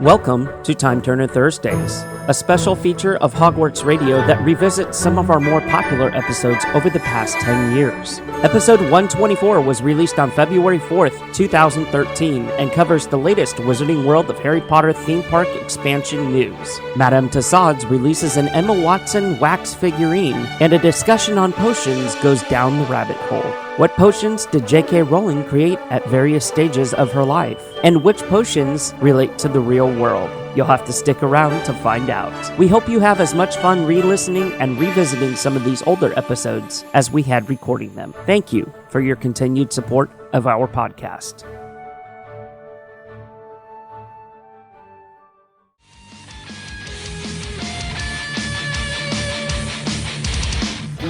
Welcome to Time Turner Thursdays, a special feature of Hogwarts Radio that revisits some of our more popular episodes over the past 10 years. Episode 124 was released on February 4th, 2013, and covers the latest Wizarding World of Harry Potter theme park expansion news. Madame Tassauds releases an Emma Watson wax figurine, and a discussion on potions goes down the rabbit hole. What potions did JK Rowling create at various stages of her life? And which potions relate to the real world? You'll have to stick around to find out. We hope you have as much fun re-listening and revisiting some of these older episodes as we had recording them. Thank you for your continued support of our podcast.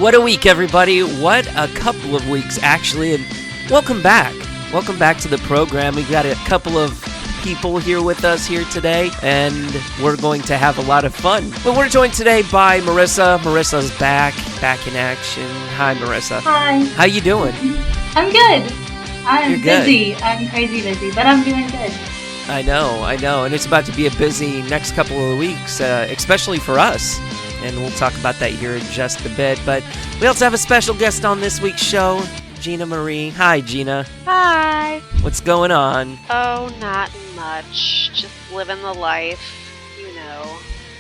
What a week, everybody. What a couple of weeks, actually. And welcome back. Welcome back to the program. We've got a couple of people here with us here today, and we're going to have a lot of fun. But we're joined today by Marissa. Marissa's back in action. Hi, Marissa. Hi. How you doing? I'm good. I'm good. busy. I'm crazy busy, but I'm doing good. I know. And it's about to be a busy next couple of weeks, especially for us. And we'll talk about that here in just a bit. But we also have a special guest on this week's show, Gina Marie. Hi, Gina. Hi. What's going on? Oh, not much. Just living the life, you know.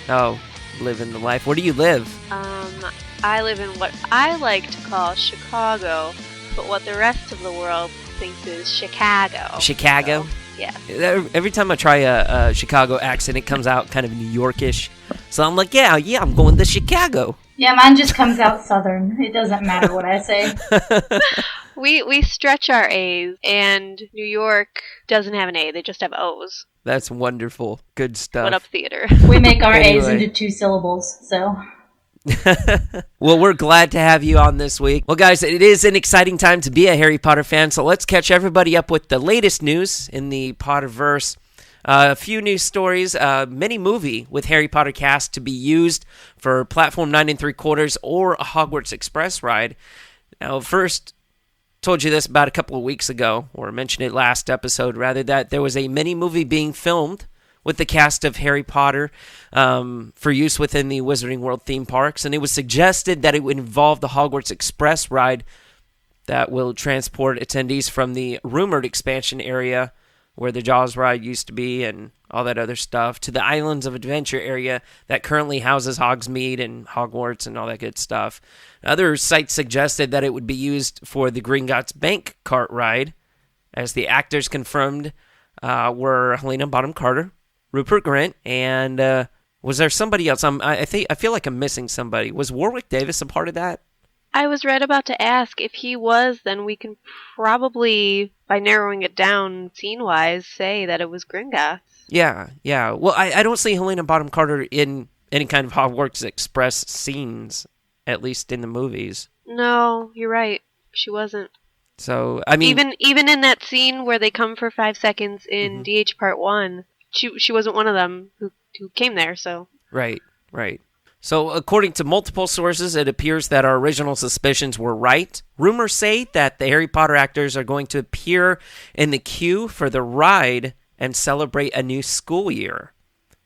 Oh, living the life. Where do you live? I live in what I like to call Chicago, but what the rest of the world thinks is Chicago. Chicago? So, yeah. Every time I try a Chicago accent, it comes out kind of New Yorkish. So I'm like, yeah, I'm going to Chicago. Yeah, mine just comes out southern. It doesn't matter what I say. We stretch our A's, and New York doesn't have an A. They just have O's. That's wonderful. Good stuff. What up, theater? We make our A's into 2 syllables, so... Well, we're glad to have you on this week. Well, guys, it is an exciting time to be a Harry Potter fan, so let's catch everybody up with the latest news in the Potterverse. A few news stories, mini movie with Harry Potter cast to be used for Platform 9 3/4 or a Hogwarts Express ride. Now, first, told you this about a couple of weeks ago, or mentioned it last episode, rather, that there was a mini movie being filmed with the cast of Harry Potter for use within the Wizarding World theme parks, and it was suggested that it would involve the Hogwarts Express ride that will transport attendees from the rumored expansion area where the Jaws ride used to be and all that other stuff, to the Islands of Adventure area that currently houses Hogsmeade and Hogwarts and all that good stuff. Other sites suggested that it would be used for the Gringotts Bank cart ride, as the actors confirmed were Helena Bonham Carter, Rupert Grint, and was there somebody else? I feel like I'm missing somebody. Was Warwick Davis a part of that? I was right about to ask. If he was, then we can probably, by narrowing it down scene-wise, say that it was Gringotts. Yeah. Well, I don't see Helena Bonham Carter in any kind of Hogwarts Express scenes, at least in the movies. No, you're right. She wasn't. So, I mean... Even in that scene where they come for 5 seconds in DH Part 1, she wasn't one of them who came there, so... Right. So, according to multiple sources, it appears that our original suspicions were right. Rumors say that the Harry Potter actors are going to appear in the queue for the ride and celebrate a new school year.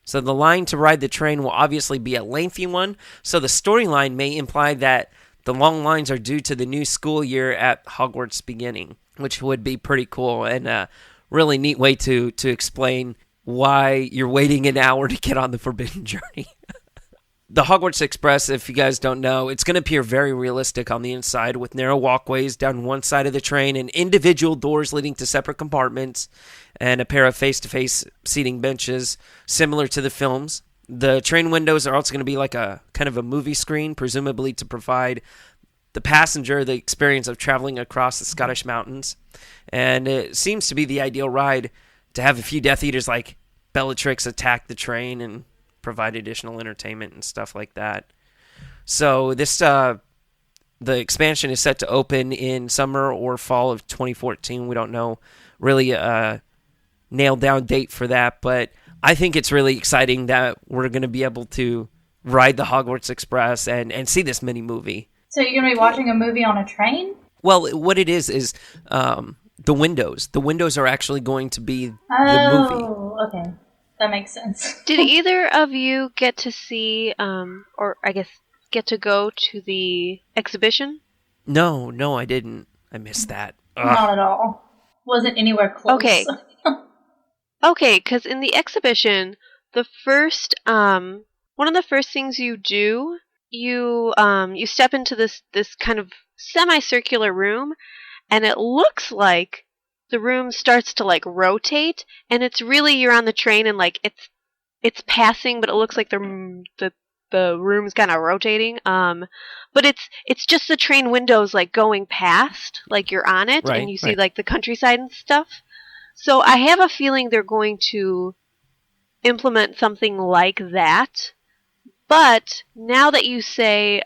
So, the line to ride the train will obviously be a lengthy one, so the storyline may imply that the long lines are due to the new school year at Hogwarts beginning, which would be pretty cool and a really neat way to explain why you're waiting an hour to get on the Forbidden Journey. The Hogwarts Express, if you guys don't know, it's going to appear very realistic on the inside with narrow walkways down one side of the train and individual doors leading to separate compartments and a pair of face-to-face seating benches similar to the films. The train windows are also going to be like a kind of a movie screen, presumably to provide the passenger the experience of traveling across the Scottish mountains. And it seems to be the ideal ride to have a few Death Eaters like Bellatrix attack the train and provide additional entertainment and stuff like that. So this, the expansion is set to open in summer or fall of 2014. We don't know really a nailed down date for that, but I think it's really exciting that we're going to be able to ride the Hogwarts Express and see this mini movie. So you're going to be watching a movie on a train? Well, what it is the windows. The windows are actually going to be the movie. Oh, okay. That makes sense. Did either of you get to see, or I guess get to go to the exhibition? No, I didn't. I missed that. Ugh. Not at all. Wasn't anywhere close. Okay. Okay, because in the exhibition, the first, one of the first things you do, you step into this kind of semicircular room, and it looks like the room starts to like rotate, and it's really you're on the train and like it's passing, but it looks like the room's kind of rotating. But it's just the train windows like going past, like you're on it, and you see like the countryside and stuff. So I have a feeling they're going to implement something like that. But now that you say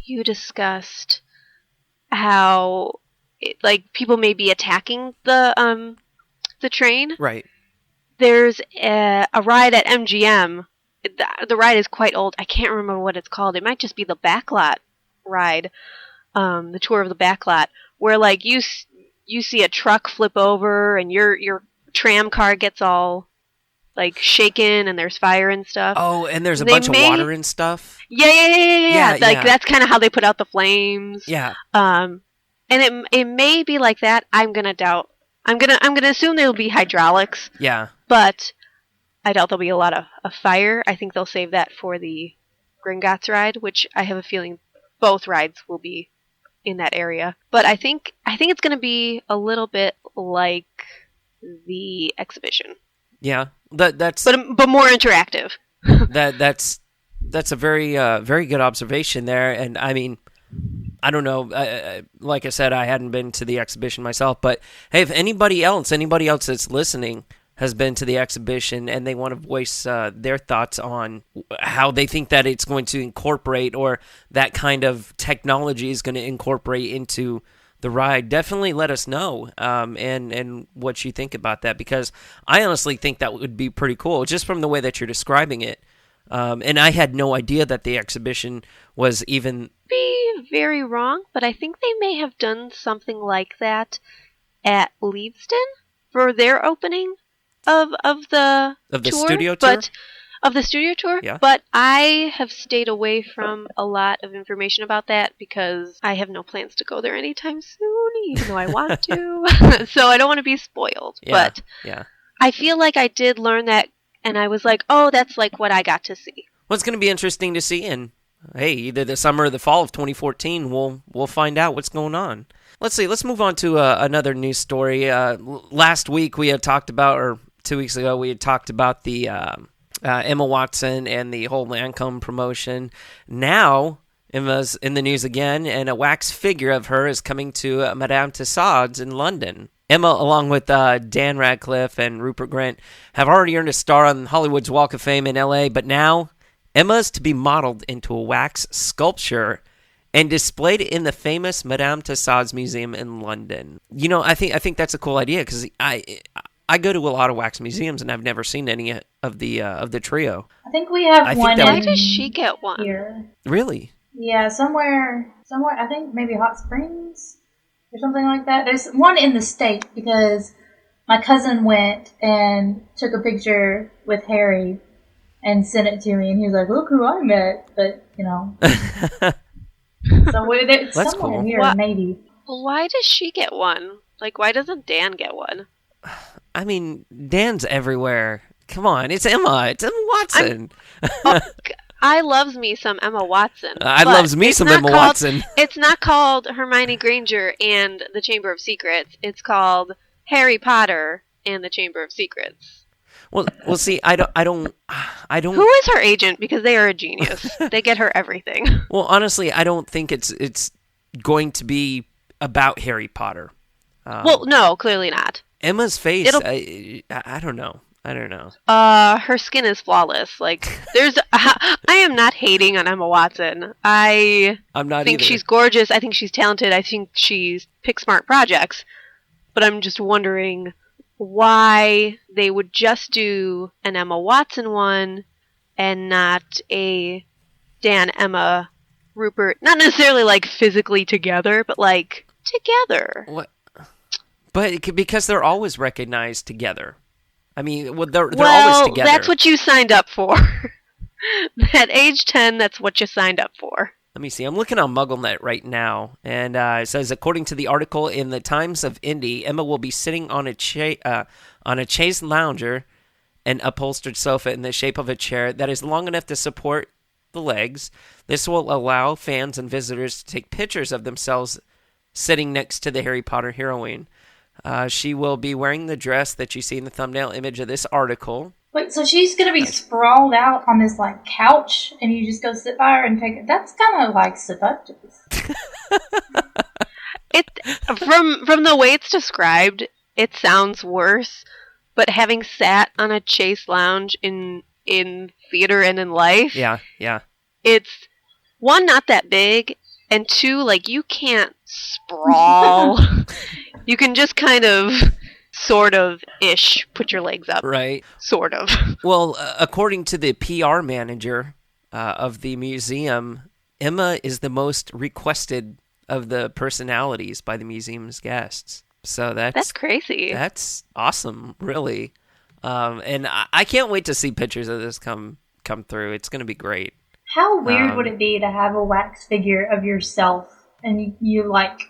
you discussed how like people may be attacking the train. Right. There's a ride at MGM. The ride is quite old. I can't remember what it's called. It might just be the backlot ride, the tour of the backlot, where like you see a truck flip over and your tram car gets all like shaken and there's fire and stuff. Oh, and there's a bunch of water and stuff. Yeah. Like that's kind of how they put out the flames. Yeah. And it may be like that. I'm gonna doubt. I'm gonna assume there'll be hydraulics. Yeah. But I doubt there'll be a lot of fire. I think they'll save that for the Gringotts ride, which I have a feeling both rides will be in that area. But I think it's going to be a little bit like the exhibition. Yeah, that's but more interactive. that's a very very good observation there. And I mean, I don't know. Like I said, I hadn't been to the exhibition myself, but hey, if anybody else that's listening has been to the exhibition and they want to voice their thoughts on how they think that it's going to incorporate or that kind of technology is going to incorporate into the ride, definitely let us know and what you think about that, because I honestly think that would be pretty cool just from the way that you're describing it. And I had no idea that the exhibition was even... Be very wrong, but I think they may have done something like that at Leavesden for their opening of the tour, studio tour? Of the studio tour. Yeah. But I have stayed away from a lot of information about that because I have no plans to go there anytime soon, even though I want to. So I don't want to be spoiled. Yeah. But yeah. I feel like I did learn that, and I was like, oh, that's like what I got to see. Well, it's going to be interesting to see, and hey, either the summer or the fall of 2014, we'll find out what's going on. Let's see. Let's move on to another news story. Last week we had talked about, or 2 weeks ago, we had talked about the Emma Watson and the whole Lancome promotion. Now Emma's in the news again, and a wax figure of her is coming to Madame Tassauds in London. Emma, along with Dan Radcliffe and Rupert Grint, have already earned a star on Hollywood's Walk of Fame in L.A., but now Emma's to be modeled into a wax sculpture and displayed in the famous Madame Tassauds Museum in London. You know, I think that's a cool idea, because I go to a lot of wax museums and I've never seen any of the trio. I think we have one. Why does she get one? Here. Really? Yeah, somewhere. I think maybe Hot Springs or something like that. There's one in the state because my cousin went and took a picture with Harry and sent it to me, and he was like, "Look who I met." But you know, so it's That's somewhere cool. here, maybe. Why does she get one? Like, why doesn't Dan get one? I mean, Dan's everywhere. Come on, it's Emma. It's Emma Watson. I loves me some Emma Watson. I loves me some Emma Watson. It's not called Hermione Granger and the Chamber of Secrets. It's called Harry Potter and the Chamber of Secrets. Well, see, I don't. Who is her agent? Because they are a genius. They get her everything. Well, honestly, I don't think it's going to be about Harry Potter. Well, no, clearly not. Emma's face, I don't know. Her skin is flawless. Like, I am not hating on Emma Watson. I'm not think either. She's gorgeous. I think she's talented. I think she picks smart projects. But I'm just wondering why they would just do an Emma Watson one and not a Dan, Emma, Rupert. Not necessarily like physically together, but like together. What? But because they're always recognized together. I mean, they're always together. That's what you signed up for. At age 10, that's what you signed up for. Let me see. I'm looking on MuggleNet right now, and it says, according to the article in the Times of Indy, Emma will be sitting on a chaise lounger, an upholstered sofa in the shape of a chair that is long enough to support the legs. This will allow fans and visitors to take pictures of themselves sitting next to the Harry Potter heroine. She will be wearing the dress that you see in the thumbnail image of this article. Wait, so she's going to be sprawled out on this, like, couch, and you just go sit by her and take it? That's kind of, like, seductive. From the way it's described, it sounds worse, but having sat on a chaise lounge in theater and in life... Yeah. It's, one, not that big, and two, like, you can't sprawl. You can just kind of... sort of-ish, put your legs up. Right. Sort of. Well, according to the PR manager of the museum, Emma is the most requested of the personalities by the museum's guests. So that's crazy. That's awesome, really. And I can't wait to see pictures of this come through. It's going to be great. How weird would it be to have a wax figure of yourself and you like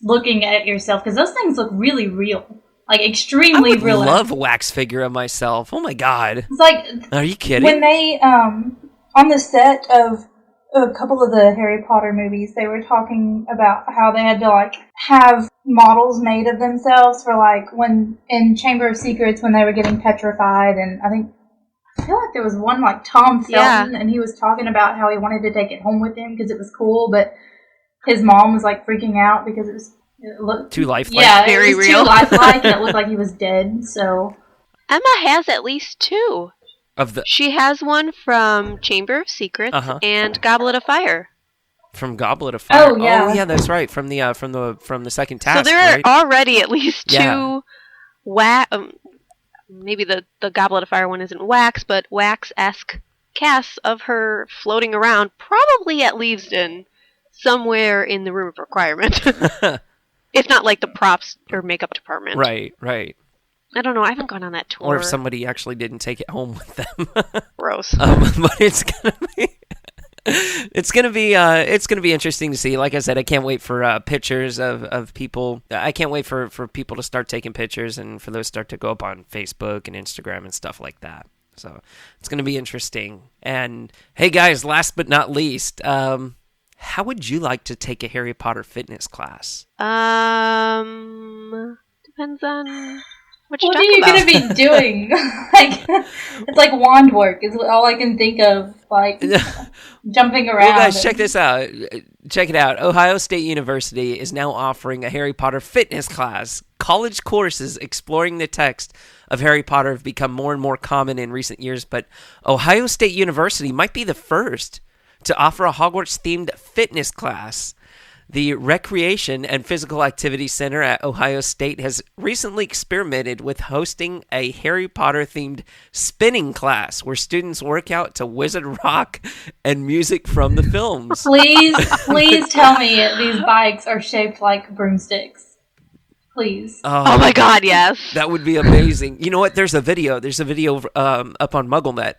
looking at yourself? Because those things look really real. Like, extremely real. I would love a wax figure of myself. Oh, my God. It's like... Are you kidding? When they, on the set of a couple of the Harry Potter movies, they were talking about how they had to, like, have models made of themselves for, like, when, in Chamber of Secrets, when they were getting petrified, and I feel like there was one, like, Tom Felton, and he was talking about how he wanted to take it home with him because it was cool, but his mom was, like, freaking out because it looked too lifelike. Yeah, very it was real. too lifelike, and it looked like he was dead. So Emma has at least two. She has one from Chamber of Secrets and Goblet of Fire. From Goblet of Fire. Oh yeah, that's right. From the second task. So there are already at least two maybe the Goblet of Fire one isn't wax, but wax-esque casts of her floating around, probably at Leavesden, somewhere in the room of requirement. If not, like, the props or makeup department. Right. I don't know. I haven't gone on that tour. Or if somebody actually didn't take it home with them. Gross. But it's gonna be interesting to see. Like I said, I can't wait for pictures of people. I can't wait for people to start taking pictures and for those start to go up on Facebook and Instagram and stuff like that. So it's gonna be interesting. And hey, guys, last but not least, how would you like to take a Harry Potter fitness class? Depends on what are you going to be doing? Like, it's like wand work is all I can think of. Like, jumping around. Well, guys, check this out. Check it out. Ohio State University is now offering a Harry Potter fitness class. College courses exploring the text of Harry Potter have become more and more common in recent years, but Ohio State University might be the first to offer a Hogwarts-themed fitness class. The Recreation and Physical Activity Center at Ohio State has recently experimented with hosting a Harry Potter-themed spinning class where students work out to Wizard Rock and music from the films. Please tell me these bikes are shaped like broomsticks. Please. Oh my God, yes. That would be amazing. You know what? There's a video up on MuggleNet.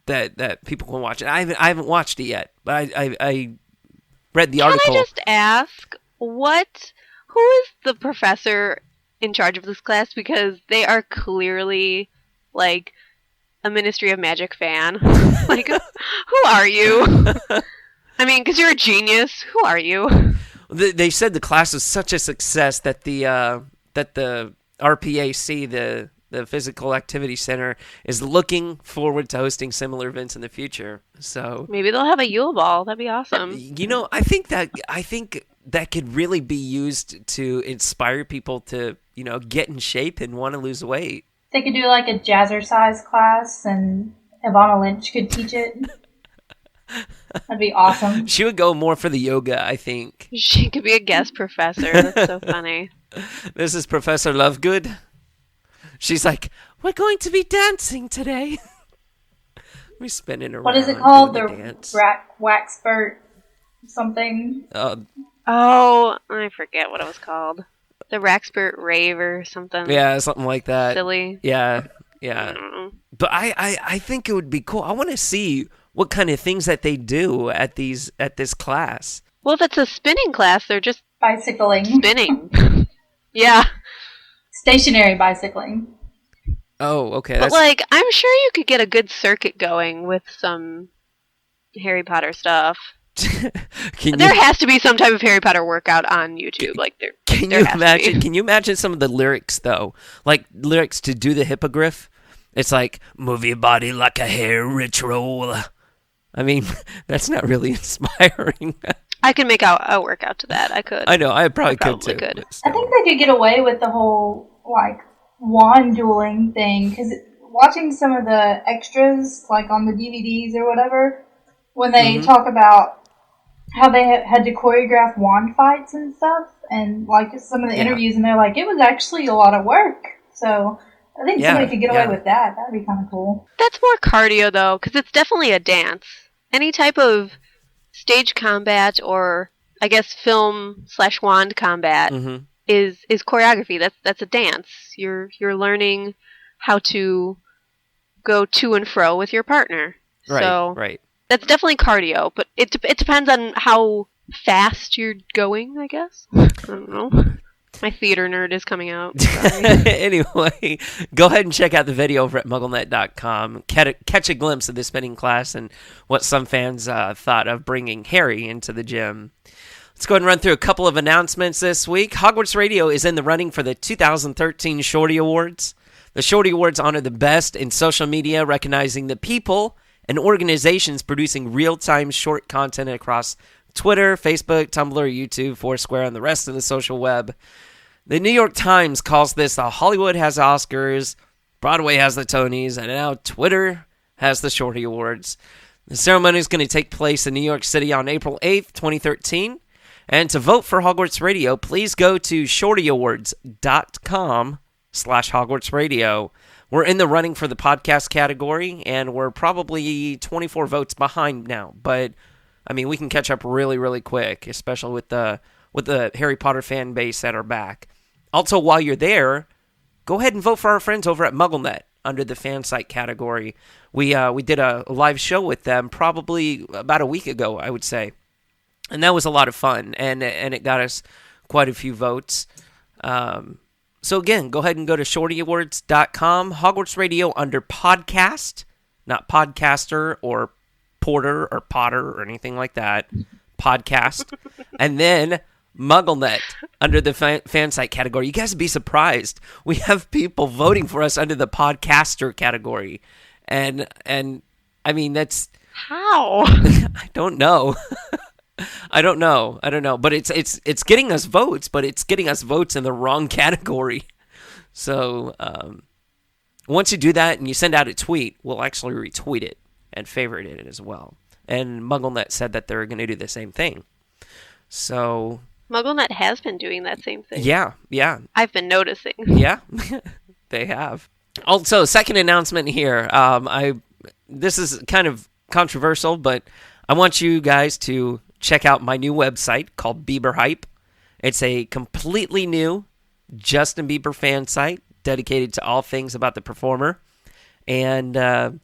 That people can watch it. I haven't watched it yet, but I read the article. Can I just ask who is the professor in charge of this class? Because they are clearly like a Ministry of Magic fan. Like, who are you? I mean, because you're a genius. Who are you? They said the class was such a success that the RPAC, the Physical Activity Center, is looking forward to hosting similar events in the future. So maybe they'll have a Yule Ball. That'd be awesome. You know, I think that could really be used to inspire people to, you know, get in shape and want to lose weight. They could do like a jazzercise class, and Ivana Lynch could teach it. That'd be awesome. She would go more for the yoga, I think. She could be a guest professor. That's so funny. This is Professor Lovegood. She's like, we're going to be dancing today. We're spinning around. What is it called? The dance. Waxpert something? Oh, I forget what it was called. The Rackspurt Rave or something. Yeah, something like that. Silly. Yeah. But I think it would be cool. I want to see what kind of things that they do at this class. Well, if it's a spinning class, they're just bicycling. Spinning. Yeah. Stationary bicycling. Oh, okay. But, I'm sure you could get a good circuit going with some Harry Potter stuff. There has to be some type of Harry Potter workout on YouTube. Can you imagine some of the lyrics, though? Like, lyrics to Do the Hippogriff? It's like, move your body like a hair ritual. I mean, that's not really inspiring. I could make a workout to that. I could. I know. I probably could, too. I think they could get away with the whole, wand dueling thing. Because watching some of the extras, on the DVDs or whatever, when they talk about how they had to choreograph wand fights and stuff, and, some of the interviews, and they're like, it was actually a lot of work. So I think somebody could get away with that. That'd be kind of cool. That's more cardio, though, because it's definitely a dance. Any type of stage combat or, I guess, film/wand combat is choreography. That's a dance. You're learning how to go to and fro with your partner. Right. That's definitely cardio, but it depends on how fast you're going, I guess. I don't know. My theater nerd is coming out. Anyway, go ahead and check out the video over at MuggleNet.com. Catch a glimpse of the spinning class and what some fans thought of bringing Harry into the gym. Let's go ahead and run through a couple of announcements this week. Hogwarts Radio is in the running for the 2013 Shorty Awards. The Shorty Awards honor the best in social media, recognizing the people and organizations producing real-time short content across Twitter, Facebook, Tumblr, YouTube, Foursquare, and the rest of the social web. The New York Times calls this the Hollywood has Oscars, Broadway has the Tonys, and now Twitter has the Shorty Awards. The ceremony is going to take place in New York City on April 8th, 2013. And to vote for Hogwarts Radio, please go to shortyawards.com/Hogwarts Radio. We're in the running for the podcast category, and we're probably 24 votes behind now. But, I mean, we can catch up really, really quick, especially with the Harry Potter fan base at our back. Also, while you're there, go ahead and vote for our friends over at MuggleNet under the fan site category. We did a live show with them probably about a week ago, I would say. And that was a lot of fun, and it got us quite a few votes. So again, go ahead and go to shortyawards.com, Hogwarts Radio under podcast, not podcaster or porter or potter or anything like that, podcast. And then MuggleNet under the fan site category. You guys would be surprised. We have people voting for us under the podcaster category. And I mean, that's... How? I don't know. I don't know. But it's getting us votes, but it's getting us votes in the wrong category. So once you do that and you send out a tweet, we'll actually retweet it and favorite it as well. And MuggleNet said that they're going to do the same thing. So MuggleNet has been doing that same thing. Yeah. I've been noticing. Yeah, they have. Also, second announcement here. This is kind of controversial, but I want you guys to check out my new website called Bieber Hype. It's a completely new Justin Bieber fan site dedicated to all things about the performer, and a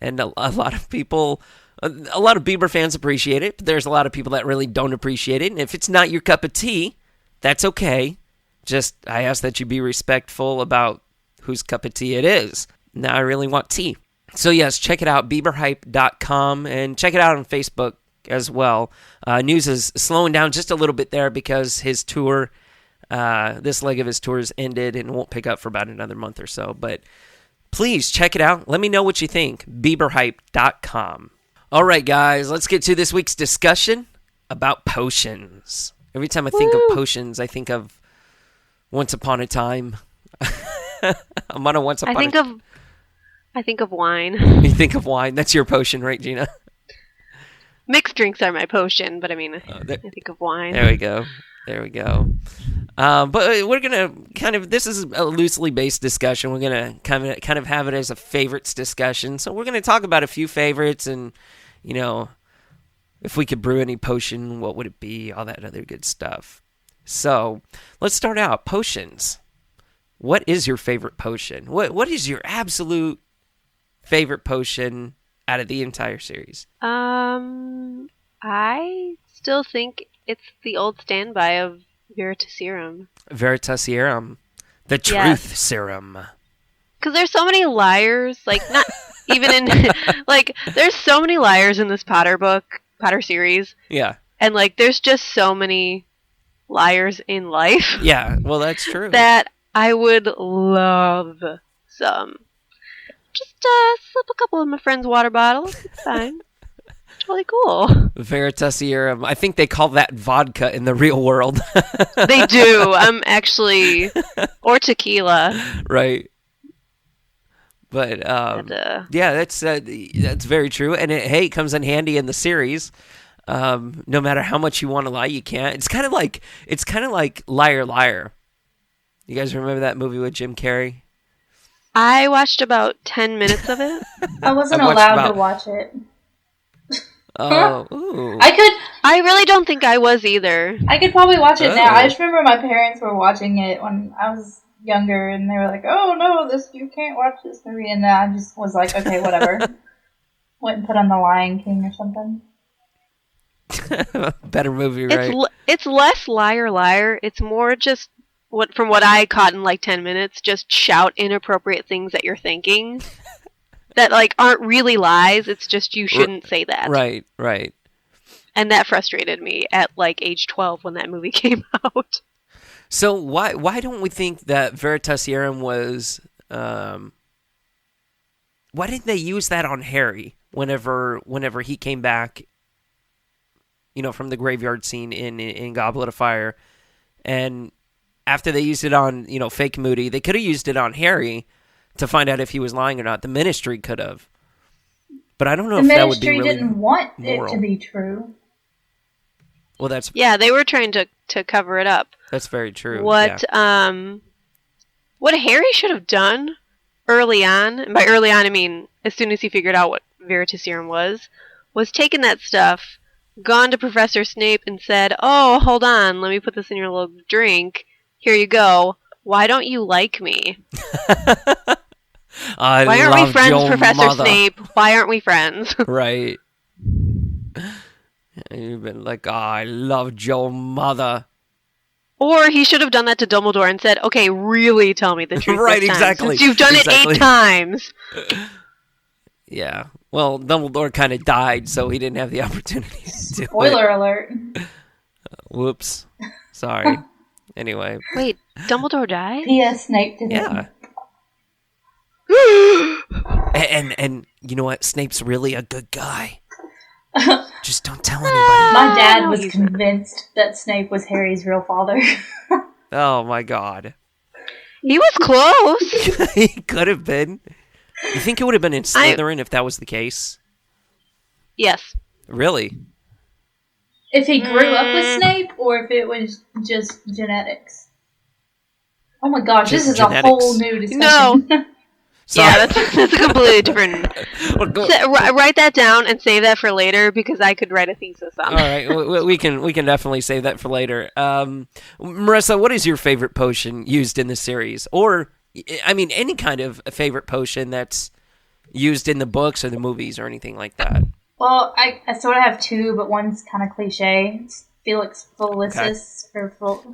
lot of people, a lot of Bieber fans appreciate it. But there's a lot of people that really don't appreciate it, and if it's not your cup of tea, that's okay. Just I ask that you be respectful about whose cup of tea it is. Now I really want tea. So yes, check it out, BieberHype.com, and check it out on Facebook as well. News is slowing down just a little bit there because his tour, this leg of his tour is ended and won't pick up for about another month or so. But please check it out. Let me know what you think. BieberHype.com. All right, guys, let's get to this week's discussion about potions. Every time I think of potions, I think of Once Upon a Time. I'm on a Once Upon a Time. I think of wine. You think of wine. That's your potion, right, Gina? Mixed drinks are my potion, but I mean, I think of wine. There we go. But we're going to this is a loosely based discussion. We're going to kind of have it as a favorites discussion. So we're going to talk about a few favorites and, if we could brew any potion, what would it be? All that other good stuff. So let's start out. Potions. What is your favorite potion? What is your absolute favorite potion out of the entire series? I still think it's the old standby of Veritaserum. Veritaserum. The truth serum. Because there's so many liars, like, not even in, like, there's so many liars in this Potter series. Yeah. And, like, there's just so many liars in life. Yeah, well, that's true. That I would love some. Just slip a couple of my friend's water bottles. It's fine. It's really cool. Veritaserum. I think they call that vodka in the real world. They do. Actually, or tequila. Right. But yeah, that's very true, and it comes in handy in the series. No matter how much you want to lie, you can't. It's kind of like Liar Liar. You guys remember that movie with Jim Carrey? I watched about 10 minutes of it. I wasn't allowed to watch it. Oh, ooh. I really don't think I was either. I could probably watch it now. I just remember my parents were watching it when I was younger, and they were like, "Oh no, you can't watch this movie," and I just was like, "Okay, whatever." Went and put on The Lion King or something. Better movie, right? It's less Liar Liar. It's more just from what I caught in like 10 minutes, just shout inappropriate things that you're thinking that like aren't really lies. It's just you shouldn't say that. Right, right. And that frustrated me at like age 12 when that movie came out. So why don't we think that Veritaserum was? Why didn't they use that on Harry whenever he came back? You know, from the graveyard scene in Goblet of Fire, and after they used it on fake Moody, they could have used it on Harry to find out if he was lying or not. The Ministry could have, but I don't know if that would be really moral. The Ministry didn't want it to be true. Well, they were trying to cover it up. That's very true. What Harry should have done early on, and by early on I mean as soon as he figured out what Veritaserum was taken that stuff, gone to Professor Snape and said, "Oh, hold on, let me put this in your little drink. Here you go. Why don't you like me? Why aren't we friends, Professor Snape? Why aren't we friends?" Right. You've been like, I loved your mother. Or he should have done that to Dumbledore and said, "Okay, really tell me the truth." Right, this time, exactly. since you've done it 8 times. Yeah. Well, Dumbledore kind of died, so he didn't have the opportunity to do it. Spoiler alert. Whoops. Sorry. Anyway. Wait, Dumbledore died? P.S. Snape did Yeah. And you know what? Snape's really a good guy. Just don't tell anybody. My dad was convinced that Snape was Harry's real father. Oh my god. He was close. He could have been. You think it would have been in Slytherin if that was the case? Yes. Really? If he grew up with Snape, or if it was just genetics. Oh my gosh, Just this is genetics. a whole new discussion. No. Sorry. Yeah, that's a completely different. Write that down and save that for later because I could write a thesis on it. All right, we can definitely save that for later. Marissa, what is your favorite potion used in the series, or I mean, any kind of favorite potion that's used in the books or the movies or anything like that? Well, I sort of have 2, but one's kind of cliche. It's Felix Felicis, or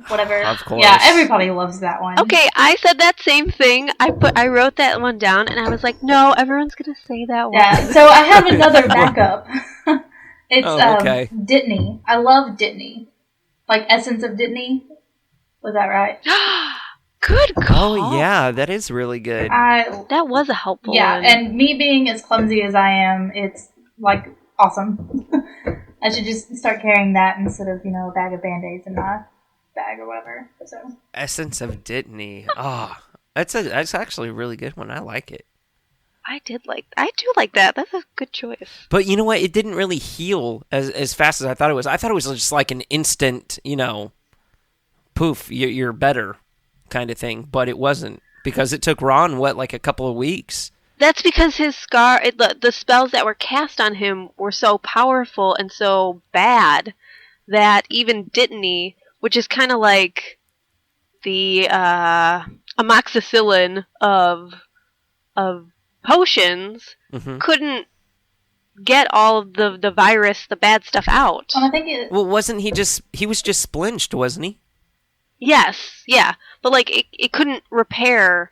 whatever. Of course. Yeah, everybody loves that one. Okay, I said that same thing. I wrote that one down, and I was like, no, everyone's gonna say that one. Yeah, so I have another backup. It's okay. Dittany. I love Dittany. Like Essence of Dittany. Was that right? Good call. Oh yeah, that is really good. That was a helpful one. Yeah, and me being as clumsy as I am, it's like awesome. I should just start carrying that instead of, a bag of Band-Aids in my bag or whatever. So Essence of Dittany. That's actually a really good one. I like it. I do like that. That's a good choice. But you know what? It didn't really heal as fast as I thought it was. I thought it was just like an instant, poof, you're better kind of thing. But it wasn't, because it took Ron, like a couple of weeks. That's because his scar, the spells that were cast on him were so powerful and so bad that even Dittany which is kind of like the amoxicillin of potions, couldn't get all of the virus, the bad stuff out. Well, I think wasn't he was just splinged, wasn't he? Yes, yeah. But, like, it couldn't repair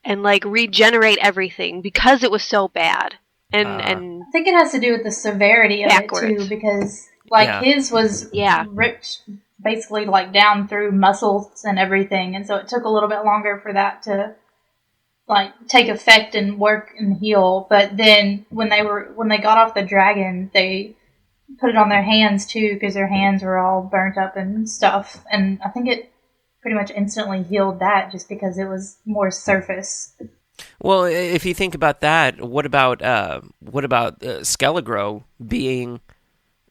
and, like, regenerate everything because it was so bad. And I think it has to do with the severity of it, too, because, like, his was ripped basically, like, down through muscles and everything, and so it took a little bit longer for that to, like, take effect and work and heal. But then when they got off the dragon, they put it on their hands too, because their hands were all burnt up and stuff. And I think it pretty much instantly healed that, just because it was more surface. Well, if you think about that, what about Skelegro being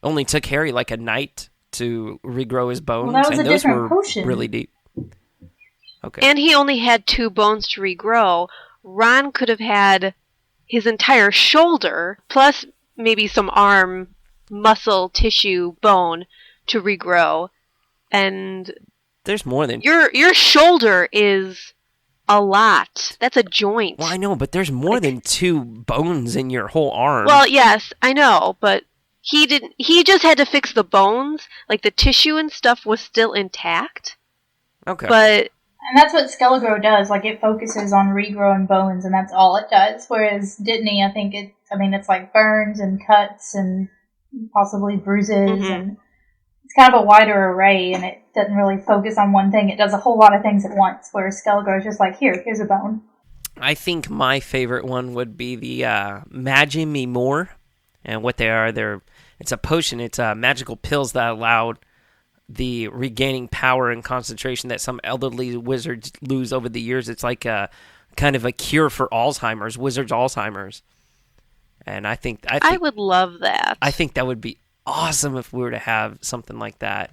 only took Harry like a night to regrow his bones? Well, that was and a those different were potion. Really deep. Okay. And he only had 2 bones to regrow. Ron could have had his entire shoulder, plus maybe some arm, muscle, tissue, bone to regrow. And there's more than... Your shoulder is a lot. That's a joint. Well, I know, but there's more than 2 bones in your whole arm. Well, yes, I know, but he just had to fix the bones. Like, the tissue and stuff was still intact. Okay. But... And that's what Skelegro does. Like, it focuses on regrowing bones, and that's all it does. Whereas Dittany, I think it's like burns and cuts and possibly bruises, and it's kind of a wider array, and it doesn't really focus on one thing. It does a whole lot of things at once, whereas Skelegro is just like, here's a bone. I think my favorite one would be the Magi Me More. And what they are, it's a potion. It's magical pills that allowed the regaining power and concentration that some elderly wizards lose over the years. It's like a kind of a cure for Alzheimer's, wizards' Alzheimer's. And I think I would love that. I think that would be awesome if we were to have something like that.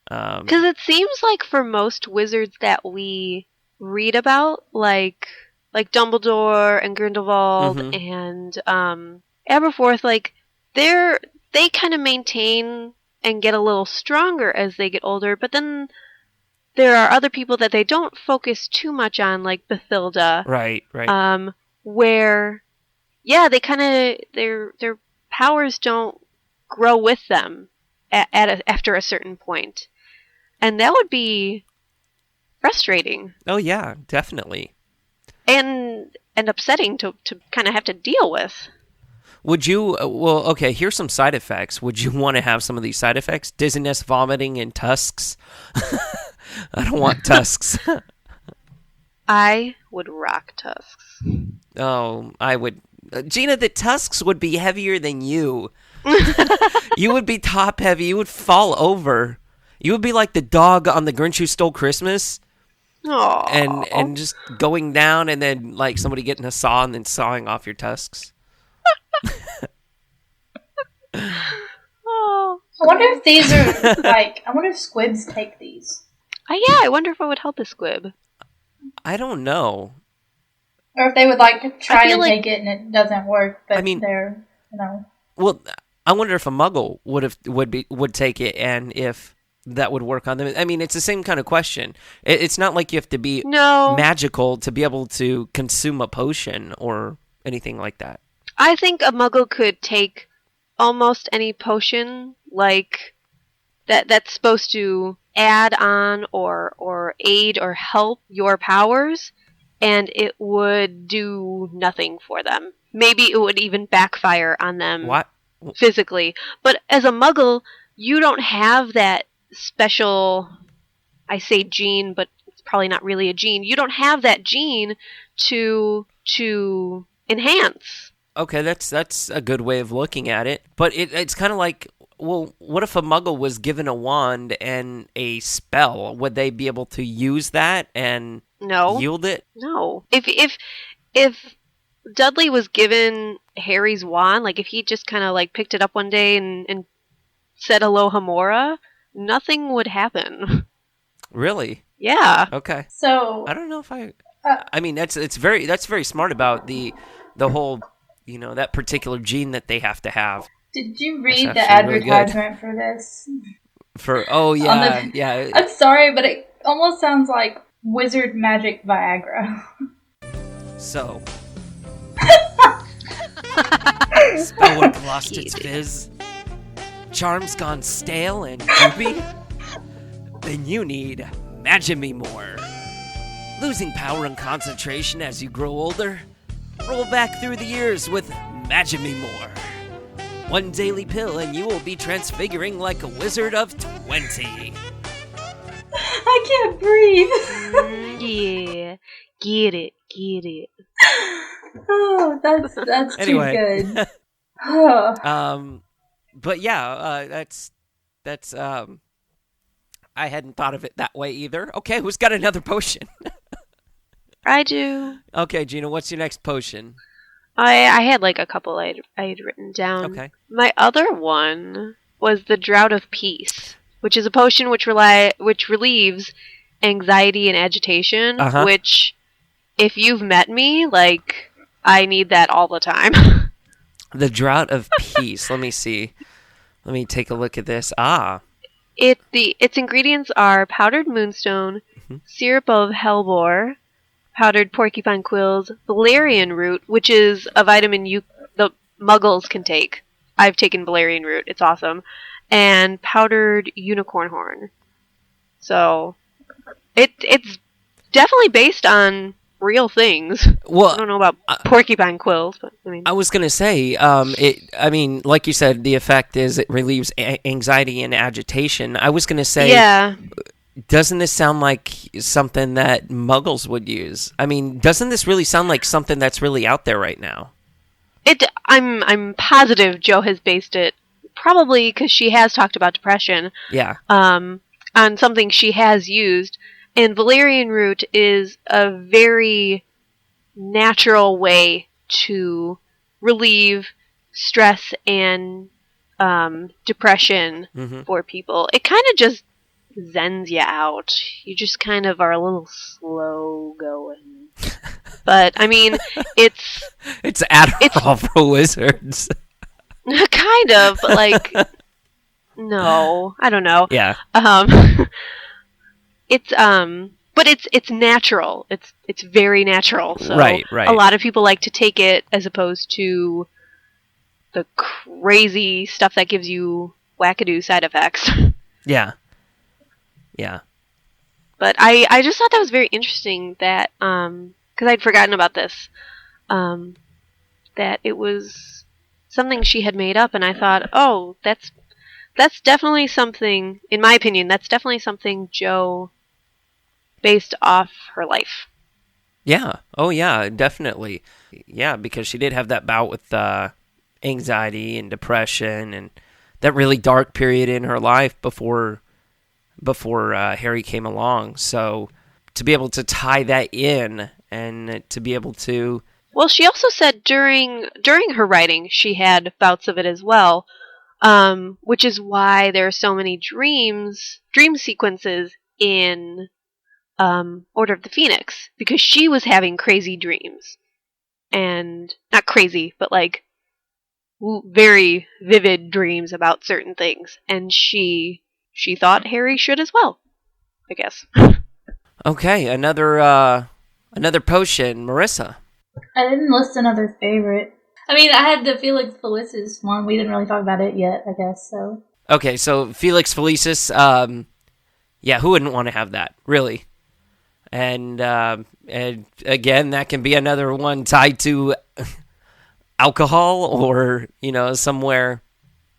Because it seems like for most wizards that we read about, like Dumbledore and Grindelwald and Aberforth, like they kind of maintain and get a little stronger as they get older, but then there are other people that they don't focus too much on, like Bathilda. Right. Where, they kind of, their powers don't grow with them after a certain point. And that would be frustrating. Oh, yeah, definitely. And upsetting to kind of have to deal with. Would you, okay, here's some side effects. Would you want to have some of these side effects? Dizziness, vomiting, and tusks? I don't want tusks. I would rock tusks. Oh, I would. Gina, the tusks would be heavier than you. You would be top heavy. You would fall over. You would be like the dog on The Grinch Who Stole Christmas. Aww. And just going down, and then like somebody getting a saw and then sawing off your tusks. Oh. I wonder if these are I wonder if squibs take these. I wonder if it would help a squib. I don't know. Or if they would try to take it and it doesn't work, but they're, Well, I wonder if a muggle would take it, and if that would work on them. I mean, it's the same kind of question. It's not like you have to be magical to be able to consume a potion or anything like that. I think a muggle could take almost any potion like that's supposed to add on or aid or help your powers, and it would do nothing for them. Maybe it would even backfire on them physically. But as a muggle, you don't have that special, I say gene, but it's probably not really a gene. You don't have that gene to enhance. Okay, that's a good way of looking at it. But it's kind of like, well, what if a muggle was given a wand and a spell? Would they be able to use that and yield it? No. If Dudley was given Harry's wand, like if he just kind of like picked it up one day and said Alohomora, nothing would happen. Really? Yeah. Okay. So I don't know if I mean that's very smart about the whole, that particular gene that they have to have. Did you read the advertisement for this? Yeah. I'm sorry, but it almost sounds like wizard magic Viagra. So, spellwork lost its fizz, charms gone stale and droopy, then you need Magime More. Losing power and concentration as you grow older? Roll back through the years with Magime More. One daily pill and you will be transfiguring like a wizard of 20. I can't breathe. Yeah, get it. Oh, that's anyway. Too good. But yeah, that's I hadn't thought of it that way either. Okay, who's got another potion? I do. Okay, Gina, what's your next potion? I had like a couple I had written down. Okay. My other one was the Drought of Peace, which is a potion which relieves anxiety and agitation, which, if you've met me, like, I need that all the time. The Drought of Peace. Let me see. Let me take a look at this. Its ingredients are powdered moonstone, syrup of hellebore, powdered porcupine quills, valerian root, which is a vitamin the muggles can take. I've taken valerian root. It's awesome. And powdered unicorn horn. So, it's definitely based on real things. Well, I don't know about porcupine quills, but I mean, I was gonna say, like you said, the effect is it relieves anxiety and agitation. I was gonna say, yeah. Doesn't this sound like something that muggles would use? I mean, doesn't this really sound like something that's really out there right now? I'm positive Jo has based it, probably because she has talked about depression. Yeah. On something she has used. And valerian root is a very natural way to relieve stress and depression for people. It kind of just zens you out. You just kind of are a little slow going. But, I mean, it's Adderall for wizards. Kind of, but like, no, I don't know. Yeah. But it's natural. It's very natural. So right. A lot of people like to take it as opposed to the crazy stuff that gives you wackadoo side effects. Yeah. But I just thought that was very interesting that, because I'd forgotten about this, that it was something she had made up, and I thought, oh, that's definitely something, in my opinion, that's definitely something Jo based off her life. Yeah. Oh, yeah, definitely. Yeah, because she did have that bout with anxiety and depression and that really dark period in her life before Harry came along. So to be able to tie that in and to be able to... Well, she also said during her writing she had bouts of it as well, which is why there are so many dream sequences in Order of the Phoenix, because she was having crazy dreams. And not crazy, but like very vivid dreams about certain things. And she thought Harry should as well, I guess. Okay, another potion, Marissa. I didn't list another favorite. I mean, I had the Felix Felicis one. We didn't really talk about it yet, I guess, so. Okay, so Felix Felicis, yeah, who wouldn't want to have that, really? And again, that can be another one tied to alcohol or,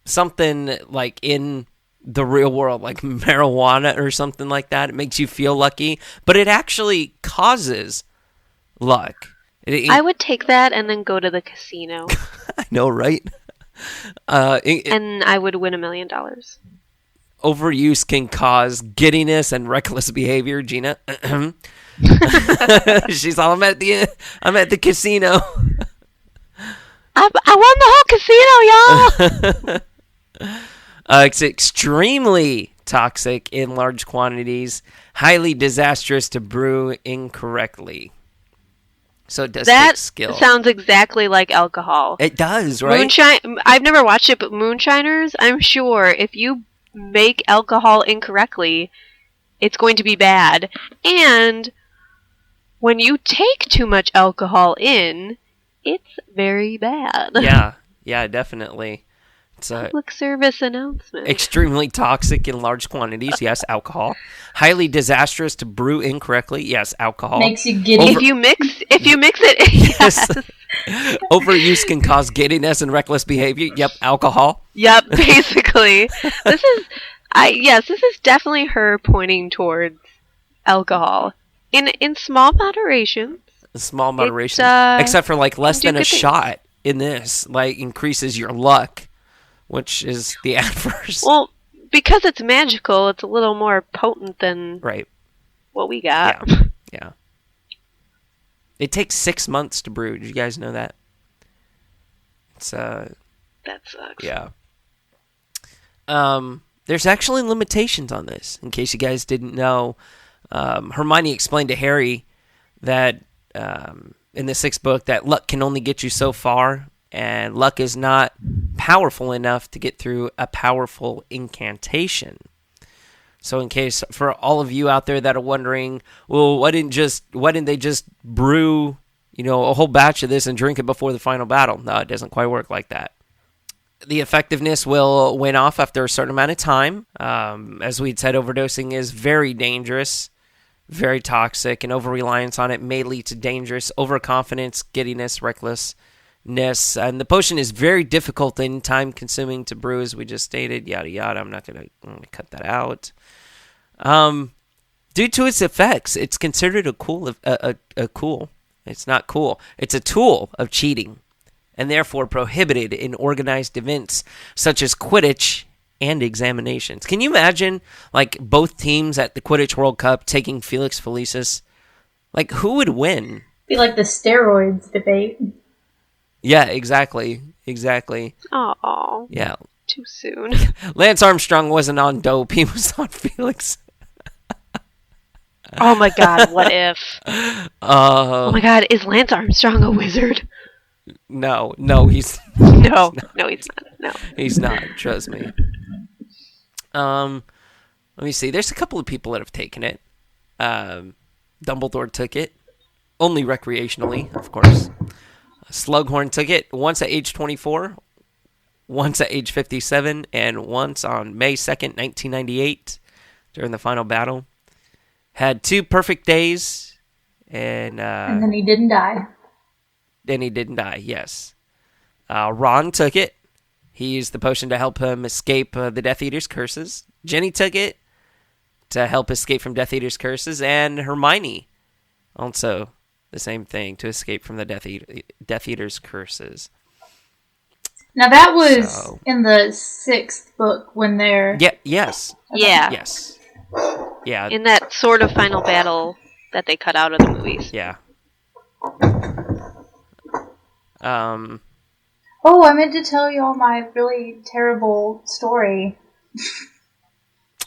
something like in the real world, like marijuana or something like that. It makes you feel lucky, but it actually causes luck. I would take that and then go to the casino. I know, right? And I would win $1 million. Overuse can cause giddiness and reckless behavior, Gina. She's all, I'm at the casino. I won the whole casino, y'all! It's extremely toxic in large quantities, highly disastrous to brew incorrectly. So it does take skill. That sounds exactly like alcohol. It does, right? Moonshine. I've never watched it, but Moonshiners, I'm sure if you make alcohol incorrectly, it's going to be bad. And when you take too much alcohol in, it's very bad. Yeah, definitely. It's a public service announcement. Extremely toxic in large quantities. Yes, alcohol. Highly disastrous to brew incorrectly. Yes, alcohol. Makes you giddy. If you mix it, yes. Overuse can cause giddiness and reckless behavior. Yep, alcohol. Yep, basically. This is definitely her pointing towards alcohol in small moderation. Small moderation, except for like less than a shot in this, like increases your luck. Which is the adverse. Well, because it's magical, it's a little more potent than what we got. Yeah. It takes 6 months to brew. Did you guys know that? It's that sucks. Yeah. There's actually limitations on this. In case you guys didn't know, Hermione explained to Harry that in the 6th book that luck can only get you so far. And luck is not powerful enough to get through a powerful incantation. So in case, for all of you out there that are wondering, well, why didn't they just brew, a whole batch of this and drink it before the final battle? No, it doesn't quite work like that. The effectiveness will wane off after a certain amount of time. As we'd said, overdosing is very dangerous, very toxic, and over-reliance on it may lead to dangerous overconfidence, giddiness, recklessness. And the potion is very difficult and time-consuming to brew, as we just stated. Yada yada. I'm going to cut that out. Due to its effects, it's considered a cool. It's not cool. It's a tool of cheating, and therefore prohibited in organized events such as Quidditch and examinations. Can you imagine, like, both teams at the Quidditch World Cup taking Felix Felicis? Like, who would win? Be like the steroids debate. Yeah, exactly. Oh, yeah. Too soon. Lance Armstrong wasn't on dope. He was on Felix. Oh my God, what if? Oh my God, is Lance Armstrong a wizard? No, he's... No, he's not. No. He's not, trust me. Let me see. There's a couple of people that have taken it. Dumbledore took it. Only recreationally, of course. Slughorn took it once at age 24, once at age 57, and once on May 2nd, 1998, during the final battle. Had 2 perfect days, and then he didn't die. Yes. Ron took it. He used the potion to help him escape the Death Eater's curses. Ginny took it to help escape from Death Eater's curses, and Hermione also the same thing, to escape from the Death Eater's curses. Now that was in the 6th book when they're... Yeah, yes. Yeah. Yes. Yeah. In that sort of final battle that they cut out of the movies. Yeah. Oh, I meant to tell you all my really terrible story.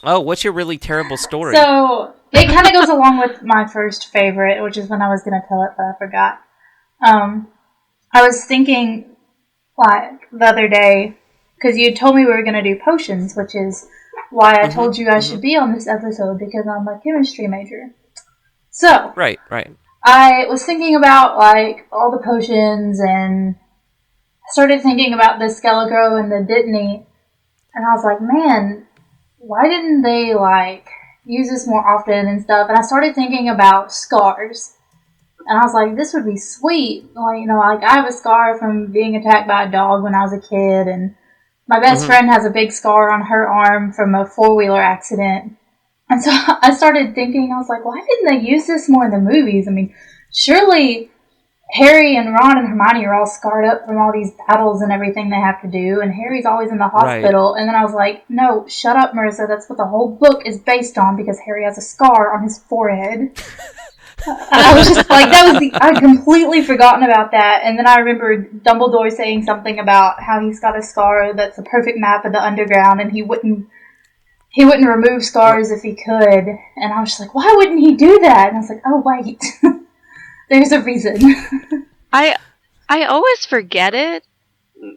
Oh, what's your really terrible story? So, it kind of goes along with my first favorite, which is when I was going to tell it, but I forgot. I was thinking, like, the other day, because you told me we were going to do potions, which is why I told you I should be on this episode, because I'm a chemistry major. So, Right. I was thinking about, like, all the potions, and I started thinking about the Skelegro and the Dittany, and I was like, man, why didn't they, like, use this more often and stuff? And I started thinking about scars. And I was like, this would be sweet. Like, I have a scar from being attacked by a dog when I was a kid, and my best friend has a big scar on her arm from a 4-wheeler accident. And so I started thinking, I was like, why didn't they use this more in the movies? I mean, surely Harry and Ron and Hermione are all scarred up from all these battles and everything they have to do, and Harry's always in the hospital. Right. And then I was like, no, shut up, Marissa. That's what the whole book is based on, because Harry has a scar on his forehead. I was just like, I'd completely forgotten about that. And then I remembered Dumbledore saying something about how he's got a scar that's a perfect map of the underground, and he wouldn't remove scars if he could. And I was just like, why wouldn't he do that? And I was like, oh, wait. There's a reason. I always forget it,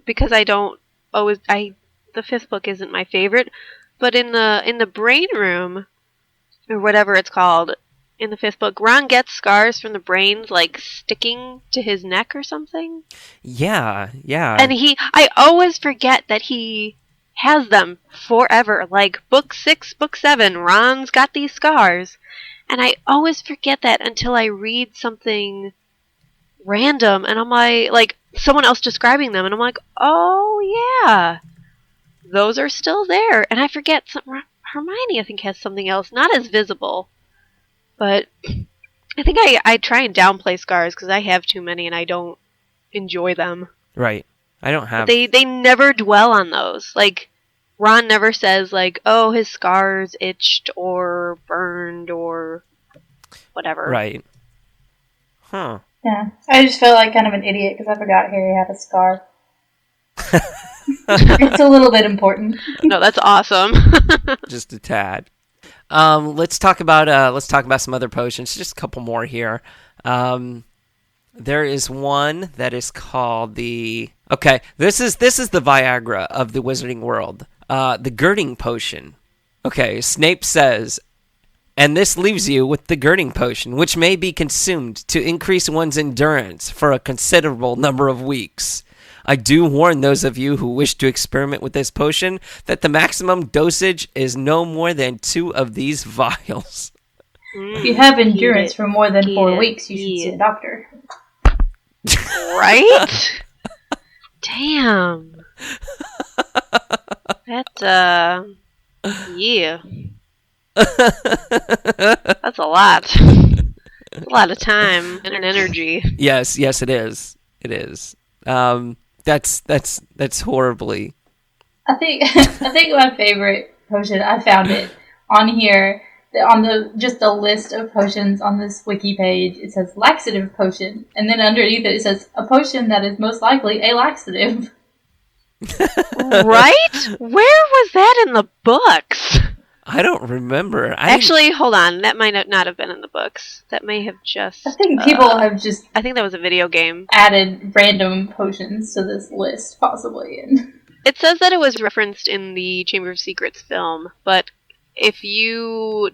because the 5th book isn't my favorite, But in the brain room, or whatever it's called, in the 5th book, Ron gets scars from the brains, like, sticking to his neck or something. Yeah. And I always forget that he has them forever. Like, book 6, book 7, Ron's got these scars. And I always forget that until I read something random, and I'm like someone else describing them, and I'm like, oh yeah, those are still there. And I forget Hermione, I think, has something else, not as visible, but I think I try and downplay scars because I have too many and I don't enjoy them. Right. I don't have. They never dwell on those. Like, Ron never says, like, oh, his scars itched or burned or whatever. Right. Huh. Yeah. I just felt like kind of an idiot because I forgot Harry had a scar. It's a little bit important. No, that's awesome. Just a tad. Let's talk about some other potions. Just a couple more here. There is one that is called the... Okay, this is the Viagra of the wizarding world. The girding potion. Okay, Snape says, and this leaves you with the girding potion, which may be consumed to increase one's endurance for a considerable number of weeks. I do warn those of you who wish to experiment with this potion that the maximum dosage is no more than 2 of these vials. If you have endurance for more than 4 weeks, you should see a doctor. Right? Damn. That, yeah. That's a lot. That's a lot of time and energy. Yes, it is. It is. That's horribly. I think my favorite potion, I found it on here, on just a list of potions on this wiki page. It says laxative potion, and then underneath it says a potion that is most likely a laxative. Right? Where was that in the books? I don't remember. Actually, hold on. That might not have been in the books. That may have just... I think people have just... I think that was a video game. Added random potions to this list, possibly. It says that it was referenced in the Chamber of Secrets film, but if you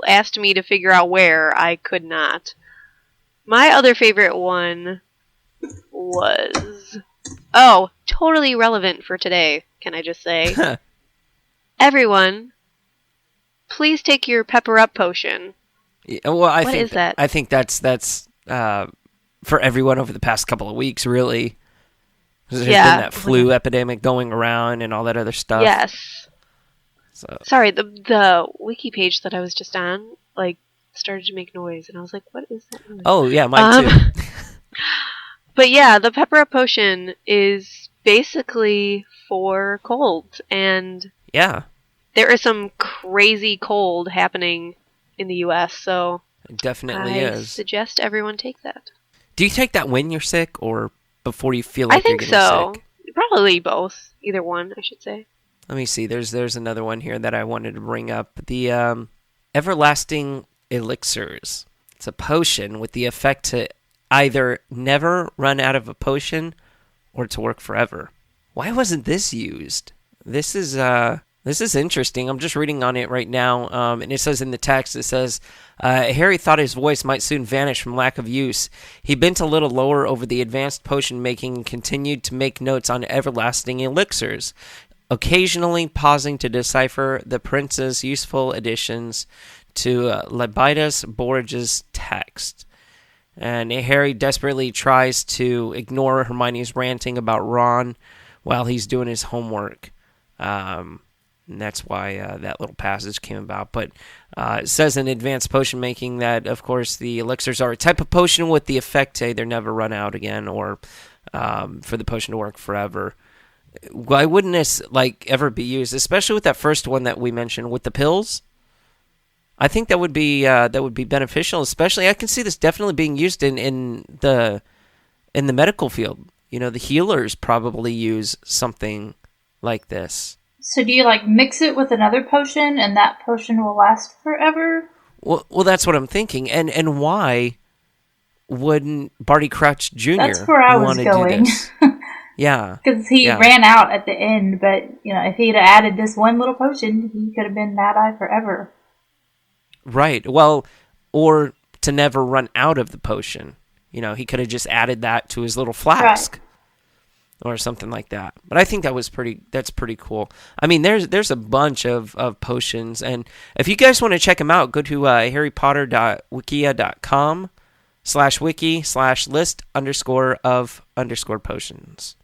asked me to figure out where, I could not. My other favorite one was... Oh, totally relevant for today, can I just say. Everyone, please take your pepper up potion. Yeah, well, what is that? I think that's for everyone over the past couple of weeks, really. There's been that flu epidemic going around and all that other stuff. Yes. So. Sorry, the wiki page that I was just on, like, started to make noise, and I was like, what is that noise? Oh, yeah, mine too. But yeah, the pepper up potion is basically for cold, and yeah, there is some crazy cold happening in the U.S., so it definitely I is. Suggest everyone take that. Do you take that when you're sick or before you feel like you're getting sick? I think so. Probably both. Either one, I should say. Let me see. There's another one here that I wanted to bring up. The everlasting elixirs. It's a potion with the effect to either never run out of a potion or to work forever. Why wasn't this used? This is interesting. I'm just reading on it right now, and it says in the text, it says, Harry thought his voice might soon vanish from lack of use. He bent a little lower over the advanced potion making and continued to make notes on everlasting elixirs, occasionally pausing to decipher the prince's useful additions to Lebidas Borge's text. And Harry desperately tries to ignore Hermione's ranting about Ron while he's doing his homework. And that's why that little passage came about. But it says in advanced potion making that, of course, the elixirs are a type of potion with the effect to either never run out again or for the potion to work forever. Why wouldn't this ever be used, especially with that first one that we mentioned with the pills? I think that would be beneficial, especially I can see this definitely being used in the medical field. You know, the healers probably use something like this. So do you mix it with another potion and that potion will last forever? Well, that's what I'm thinking. And why wouldn't Barty Crouch Jr. That's where I was going. Yeah. Because he ran out at the end, but, if he'd added this one little potion, he could have been Mad Eye forever. Right. Well, or to never run out of the potion. He could have just added that to his little flask. Right. Or something like that. But I think that's pretty cool. I mean, there's a bunch of potions, and if you guys want to check them out, go to harrypotter.wikia.com/wiki/list_of_potions.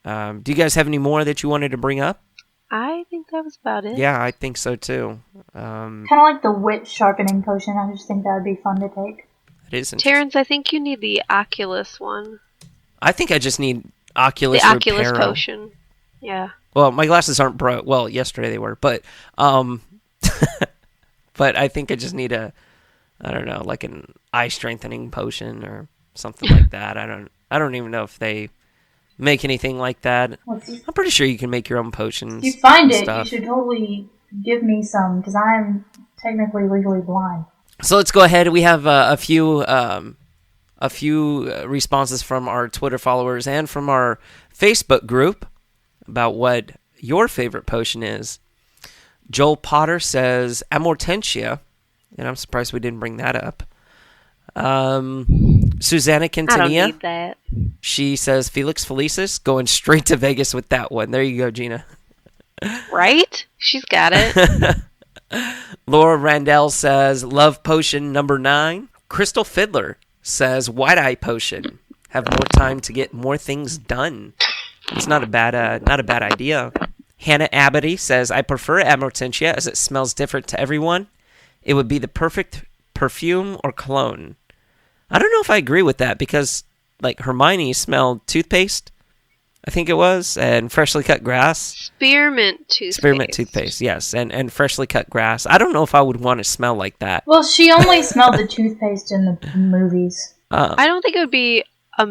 Do you guys have any more that you wanted to bring up? I think that was about it. Yeah, I think so too. Kind of like the wit sharpening potion. I just think that would be fun to take. It is. Terrence, I think you need the Oculus one. I think I just need Oculus the Oculus Reparo. potion. Yeah. Well, my glasses aren't broke. Well, yesterday they were, but but I think I just need I don't know, like an eye strengthening potion or something like that. I don't even know if they make anything like that. I'm pretty sure you can make your own potions. If you find it, you should totally give me some, because I'm technically legally blind. So let's go ahead. We have a few responses from our Twitter followers and from our Facebook group about what your favorite potion is. Joel Potter says Amortentia, and I'm surprised we didn't bring that up. Susanna Quintanilla, I don't need that. She says Felix Felicis, going straight to Vegas with that one. There you go, Gina. Right? She's got it. Laura Randell says Love Potion number 9. Crystal Fiddler says White Eye Potion. Have more time to get more things done. It's not a bad idea. Hannah Abity says I prefer Amortentia as it smells different to everyone. It would be the perfect perfume or cologne. I don't know if I agree with that, because like Hermione smelled toothpaste, I think it was, and freshly cut grass. Spearmint toothpaste, yes, and freshly cut grass. I don't know if I would want to smell like that. Well, she only smelled the toothpaste in the movies. I don't think it would be a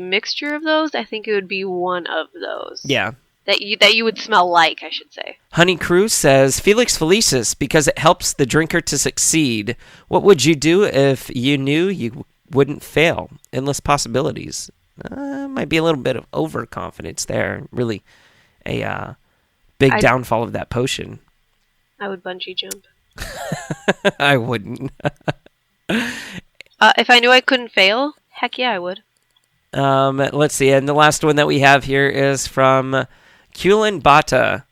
mixture of those. I think it would be one of those. Yeah. That you would smell like, I should say. Honey Cruz says Felix Felicis because it helps the drinker to succeed. What would you do if you knew you wouldn't fail? Endless possibilities. Might be a little bit of overconfidence there. Really a big downfall of that potion. I would bungee jump. I wouldn't. If I knew I couldn't fail, heck yeah, I would. Let's see. And the last one that we have here is from Kulin Bata.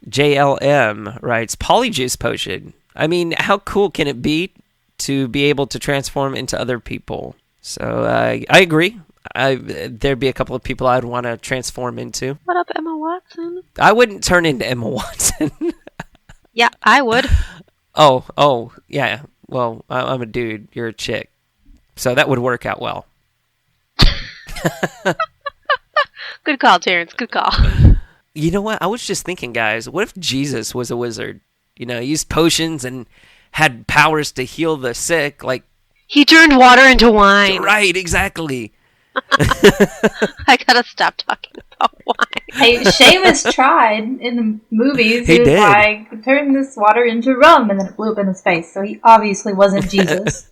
JLM writes, Polyjuice Potion. I mean, how cool can it be to be able to transform into other people? So I agree. There'd be a couple of people I'd want to transform into. What up, Emma Watson? I wouldn't turn into Emma Watson. Yeah, I would. Oh, yeah. Well, I'm a dude. You're a chick. So that would work out well. Good call, Terrence. Good call. You know what? I was just thinking, guys, what if Jesus was a wizard? Used potions and had powers to heal the sick, like... He turned water into wine. Right, exactly. I gotta stop talking about wine. Hey, Seamus tried in the movies. He was did. like, turn this water into rum, and then it blew up in his face. So he obviously wasn't Jesus.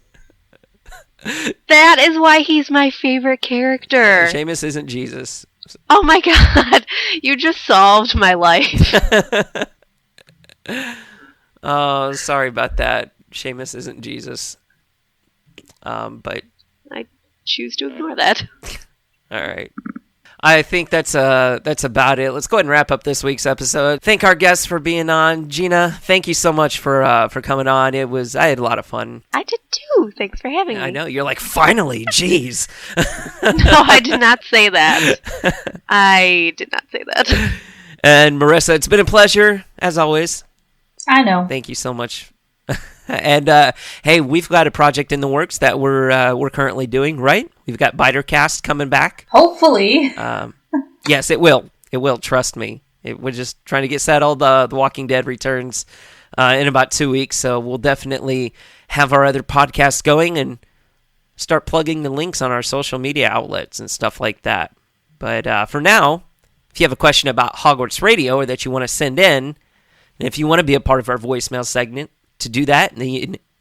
That is why he's my favorite character. Seamus isn't Jesus. Oh my god, you just solved my life. Oh, sorry about that. Seamus isn't Jesus. But I choose to ignore that. All right. I think that's about it. Let's go ahead and wrap up this week's episode. Thank our guests for being on. Gina, thank you so much for coming on. I had a lot of fun. I did too. Thanks for having me. I know. You're like, finally, jeez. No, I did not say that. I did not say that. And Marissa, it's been a pleasure, as always. I know. Thank you so much. And hey, we've got a project in the works that we're currently doing, right? We've got Bitercast coming back. Hopefully. Yes, it will. It will. Trust me. We're just trying to get settled. The Walking Dead returns in about 2 weeks, so we'll definitely have our other podcasts going and start plugging the links on our social media outlets and stuff like that. But for now, if you have a question about Hogwarts Radio or that you want to send in, and if you want to be a part of our voicemail segment, to do that,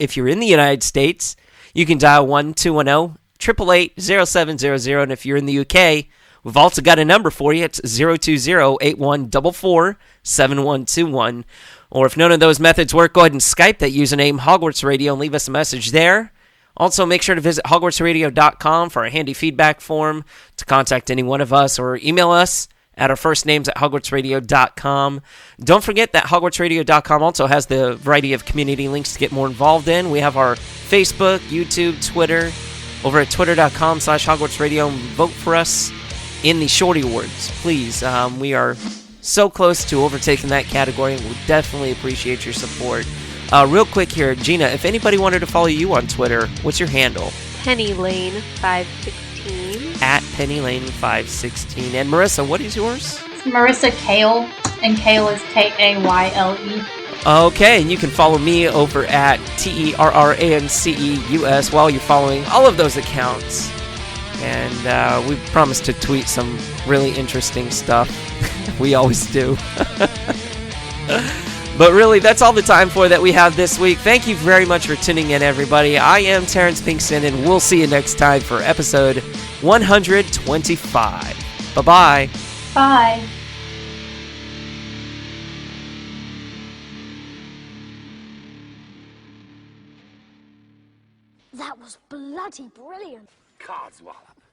if you're in the United States, you can dial 1-210-888-0700, and if you're in the UK, We've also got a number for you. It's 020-8144-7121. Or if none of those methods work, go ahead and Skype that username Hogwarts Radio and leave us a message there. Also, make sure to visit hogwartsradio.com for a handy feedback form to contact any one of us, or email us at our first names at hogwartsradio.com. Don't forget that hogwartsradio.com also has the variety of community links to get more involved in. We have our Facebook, YouTube, Twitter, over at twitter.com/hogwartsradio. Vote for us in the Shorty Awards, please. We are so close to overtaking that category, and we definitely appreciate your support. Real quick here, Gina, if anybody wanted to follow you on Twitter, what's your handle? PennyLane516. At PennyLane516. And Marissa, what is yours? Marissa Kale, and Kale is Kayle. Okay, and you can follow me over at TerranceUS while you're following all of those accounts. And we promise to tweet some really interesting stuff. We always do. But really, that's all the time that we have this week. Thank you very much for tuning in, everybody. I am Terrence Pinkston, and we'll see you next time for episode 125. Bye-bye. Bye. That was bloody brilliant. Codswallop.